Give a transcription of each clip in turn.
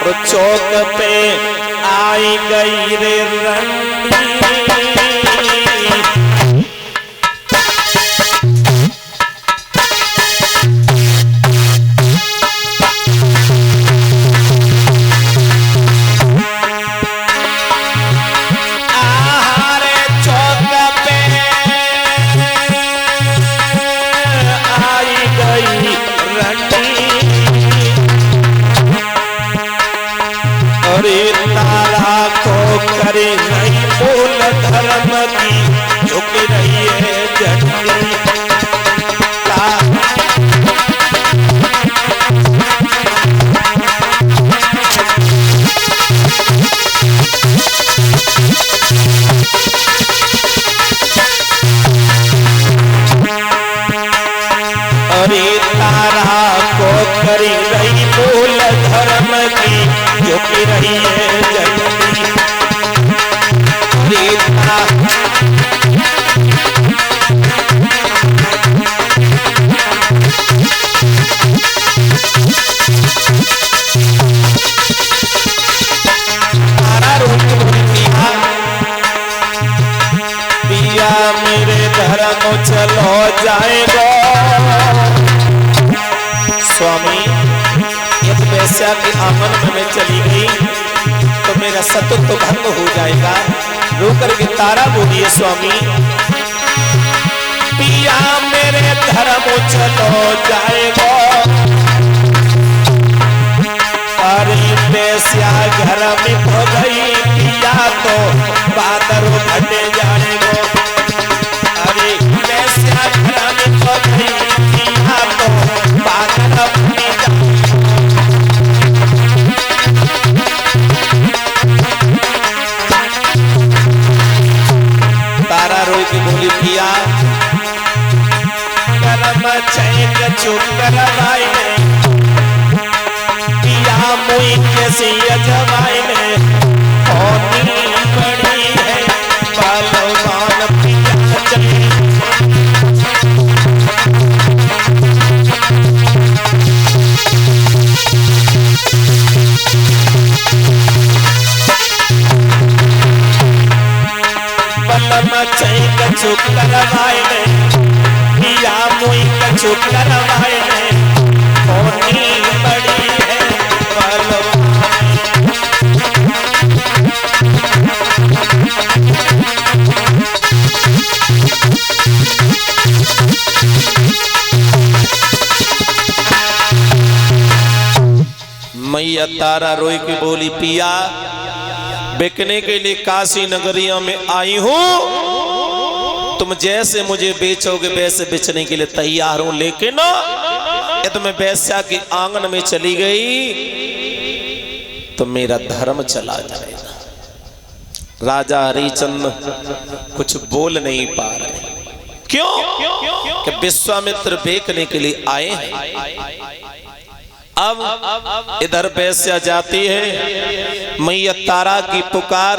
तो चौक पे आई गई रे रंडी। करे नहीं बोल धर्म की झुक रही है झंडी। अरे तारा को करी रही बोल धर्म की झुक रही है झंडी। पिया मेरे धर्म चलो जाएगा। स्वामी यदि वैश्या के आंगन में मैं चली गई तो मेरा सतुत्व भंग हो जाएगा। रोकर के तारा बोलिए स्वामी पिया मेरे धर्म चलो जाएगा। अरे वैश्या घर में हो गई पिया तो बादर घट जाएगा। अरे वैश्या घर में हो गई पिया तो बादर घट जाएगा। तारा रोई की बोली पिया करम चैक चुप करवाई ने पिया मुई कैसी अजवाई ने होनी बड़ी है बलवान पिया चली। कछु करवाए ने पिया मुई कछु करवाए ने होनी बड़ी है मैया तारा रोई की बोली पिया बिकने के लिए काशी नगरिया में आई हूं। तुम जैसे मुझे बेचोगे वैसे बेचने के लिए तैयार हूं, लेकिन यदि मैं वैश्या के आंगन में चली गई तो मेरा धर्म चला जाएगा। राजा हरिचंद्र कुछ बोल नहीं पा रहे। क्यों? कि विश्वामित्र बेचने के लिए आए हैं। अब इधर वैश्या जाती है, मैया तारा की पुकार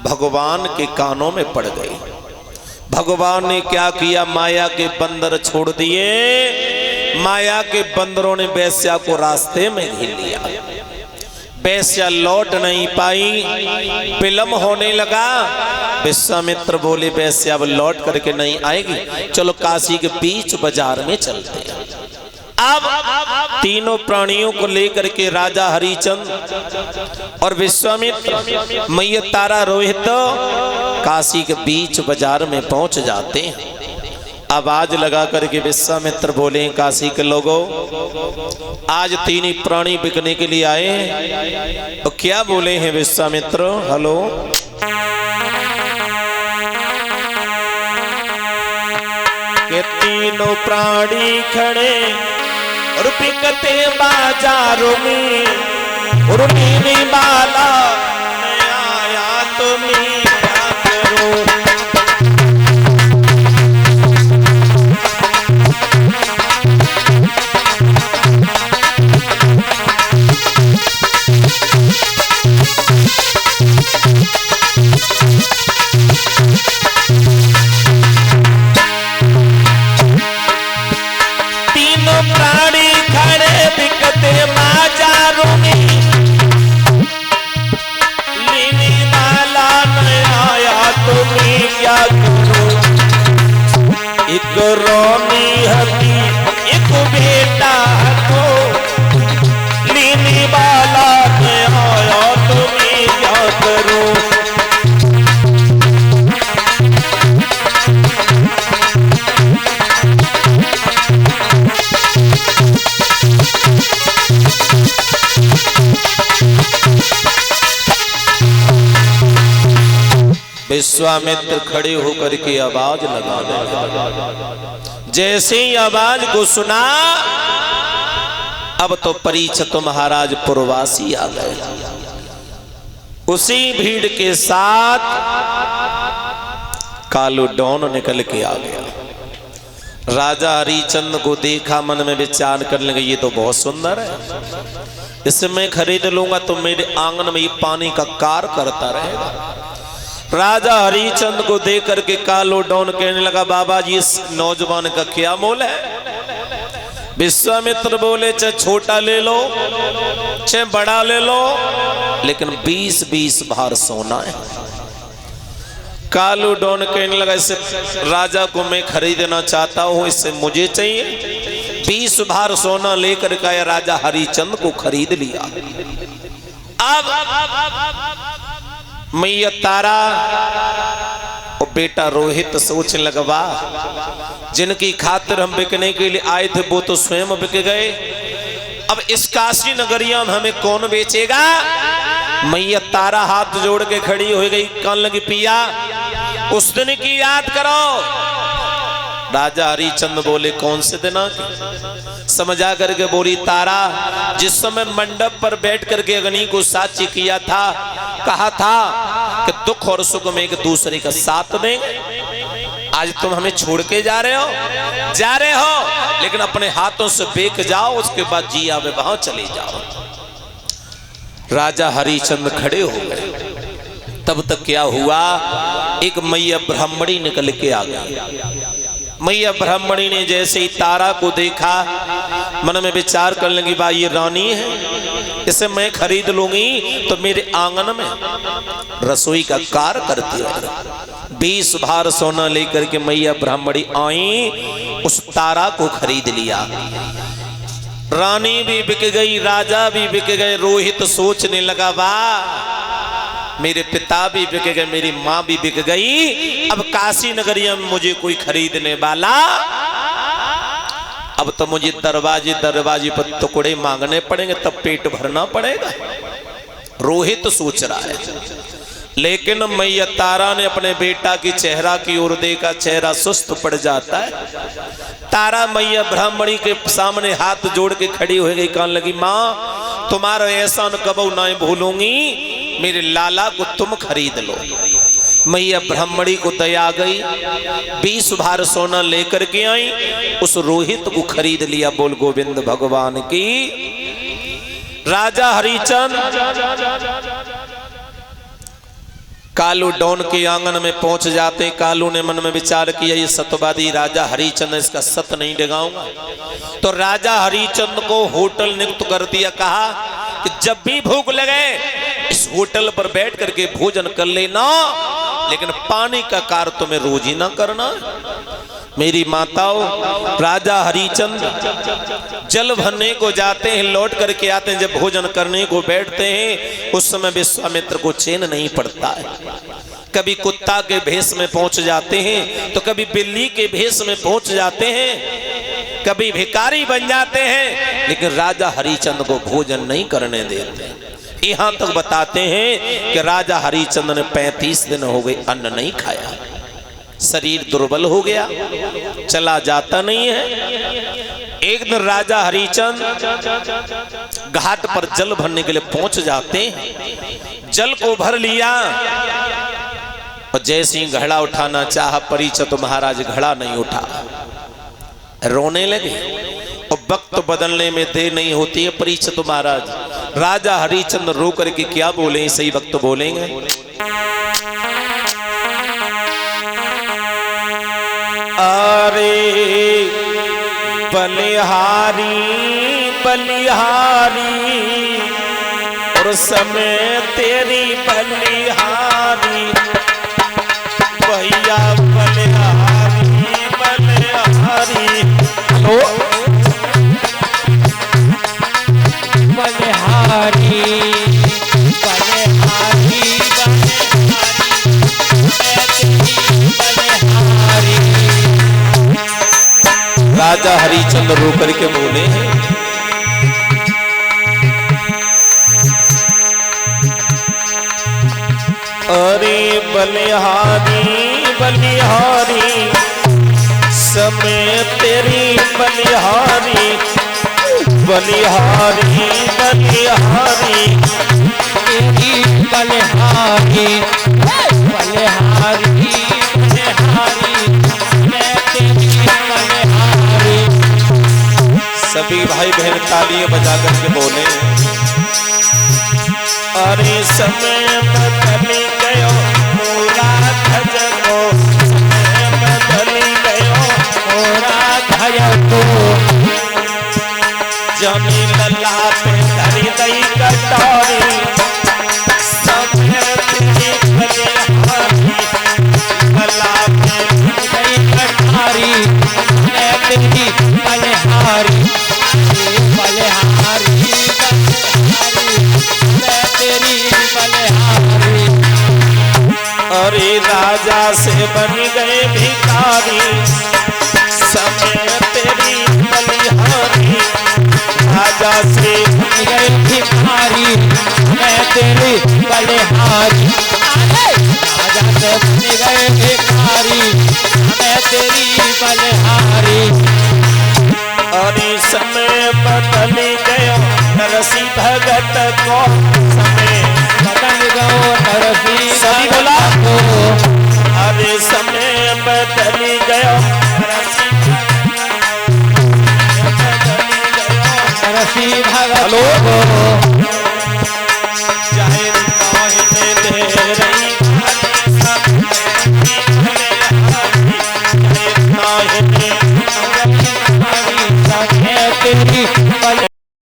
भगवान के कानों में पड़ गई। भगवान ने क्या किया, माया के बंदर छोड़ दिए। माया के बंदरों ने वैश्या को रास्ते में घेर लिया। वैश्या लौट नहीं पाई, विलंब होने लगा। विश्वामित्र बोले वैश्या अब लौट करके नहीं आएगी, चलो काशी के बीच बाजार में चलते हैं। अब तीनों प्राणियों को लेकर के राजा हरिचंद्र और विश्वामित्र मैया तारा रोहित काशी के बीच बाजार में पहुंच जाते हैं। आवाज लगा करके विश्वामित्र बोले काशी के लोगों, आज तीन ही प्राणी बिकने के लिए आए हैं। तो क्या बोले हैं विश्वामित्र? हेलो के तीनों प्राणी खड़े और बिकते बाजारों में और नीली बाला आया तुम्हें क्या करो। तीनों प्राणी खड़े बिकते बाजारों रोनी हती एक बेटा को लेने वाला मैं आया तुम्हें क्या करूं। विश्वामित्र खड़े होकर के आवाज लगाने लगे। जैसे ही आवाज को सुना, अब तो परीक्षित महाराज पुरवासी आ गए। उसी भीड़ के साथ कालू डॉन निकल के आ गया। राजा हरिचंद को देखा, मन में विचार करने लगे, ये तो बहुत सुंदर है, इसे मैं खरीद लूंगा तो मेरे आंगन में ये पानी का कार करता रहेगा। राजा हरिचंद को देख करके कालो डॉन कहने लगा, बाबा जी इस नौजवान का क्या मोल है। विश्वामित्र बोले, चाहे छोटा ले लो चाहे बड़ा ले लो, लेकिन 20-20 भार सोना है। कालू डॉन कहने लगा, इसे राजा को मैं खरीदना चाहता हूं, इससे मुझे चाहिए। 20 भार सोना लेकर के राजा हरिचंद को खरीद लिया। अब मैया तारा और बेटा रोहित सोचने लगा, वाह, जिनकी खातिर हम बिकने के लिए आए थे वो तो स्वयं बिक गए, अब इस काशी नगरिया में हमें कौन बेचेगा। मैया तारा हाथ जोड़ के खड़ी हो गई, कहने लगी, पिया उस दिन की याद करो। राजा हरिचंद बोले, कौन से दिन? समझा करके बोली, तारा जिस समय मंडप पर बैठ करके अग्नि को साक्षी किया था, कहा था कि दुख और सुख में एक दूसरे का साथ देंगे। आज तुम हमें छोड़ के जा रहे हो, लेकिन अपने हाथों से बेक जाओ, उसके बाद जिया विवाह चले जाओ। राजा हरिचंद खड़े हो गए। तब तक क्या हुआ, एक मैया ब्राह्मणी निकल के आ गई। मैया ब्राह्मणी ने जैसे ही तारा को देखा, मन में विचार कर लगी, भाई ये रानी है, इसे मैं खरीद लूंगी तो मेरे आंगन में रसोई का कार्य करती है। 20 भार सोना लेकर के मैया ब्राह्मणी आई, उस तारा को खरीद लिया। रानी भी बिक गई, राजा भी बिक गए। रोहित सोचने लगा, वाह, मेरे पिता भी बिक गए, मेरी माँ भी बिक गई, अब काशी नगरिया में मुझे कोई खरीदने वाला, अब तो मुझे दरवाजे पर टुकड़े मांगने पड़ेंगे, तब पेट भरना पड़ेगा। रोहित सोच रहा है। लेकिन मैया तारा ने अपने बेटा की चेहरा की ओर देखा, चेहरा सुस्त पड़ जाता है। तारा मैया ब्राह्मणी के सामने हाथ जोड़ के खड़ी हो गई, कहने लगी, माँ तुम्हारा एहसान कबू ना भूलूंगी, मेरे लाला को तुम खरीद लो। मैया ब्राह्मणी को दया गई, 20 भार सोना लेकर के आई, उस रोहित को खरीद लिया। बोल गोविंद भगवान की। राजा हरिचंद कालू डॉन के आंगन में पहुंच जाते। कालू ने मन में विचार किया, ये सत्यवादी राजा हरिचंद, इसका सत नहीं डिगाऊंगा। तो राजा हरिचंद को होटल नियुक्त कर दिया, कहा कि जब भी भूख लगे इस होटल पर बैठ करके भोजन कर लेना, लेकिन पानी का कार्य तुम्हें रोज ही ना करना। मेरी माताओं, राजा हरिचंद जल भरने को जाते हैं, लौट करके आते हैं, जब भोजन करने को बैठते हैं उस समय विश्वामित्र को चैन नहीं पड़ता है। कभी कुत्ता के भेष में पहुंच जाते हैं, तो कभी बिल्ली के भेष में पहुंच जाते हैं, कभी भिखारी बन जाते हैं, लेकिन राजा हरिचंद को भोजन नहीं करने देते। यहां तक बताते हैं कि राजा हरिचंद ने 35 दिन हो गए अन्न नहीं खाया, शरीर दुर्बल हो गया, चला जाता नहीं है। एक दिन राजा हरिचंद घाट पर जल भरने के लिए पहुंच जाते हैं। जल को भर लिया और जैसे ही घड़ा उठाना चाहा, परीक्षित महाराज घड़ा नहीं उठा, रोने लगे। और वक्त बदलने में देर नहीं होती है। परीक्षित महाराज राजा हरिचंद रो करके क्या बोले, सही वक्त बोलेंगे। अरे बलिहारी बलिहारी और समय तेरी बलिहारी, भैया बलिहारी बलिहारी। हेलो बलिहारी बलिहारी बलिहारी। राजा हरिचंद्र रो करके बोले हैं, अरे बलिहारी बलिहारी समय तेरी बलिहारी बलिहारी बलिहारी तेरी बलिहारी बलिहारी बलिहारी मैं तेरी बलिहारी। सभी भाई बहन तालियां बजा करके बोले, अरे समय बदली गयो मोरा धज को, समय बदली गयो मोरा धज को, जमी लल्ला पे धरी दई कटोरी, समय तेरी बलिहारी लल्ला पे दई कटोरी मैं तेरी बलिहारी बलिहारी मैं तेरी बलिहारी। अरे राजा से बन गए भिखारी समय तेरी बलिहारी, राजा से बन गए भिखारी मैं तेरी बलिहारी। राजा से बन गए भिखारी मैं तेरी बलिहारी। अरे समय बदली गयो नरसी भगत को, समय बदल गयो नरसी सभी बोला को, अरे समय बदली गयो नरसी नरसी भगत हेलो को,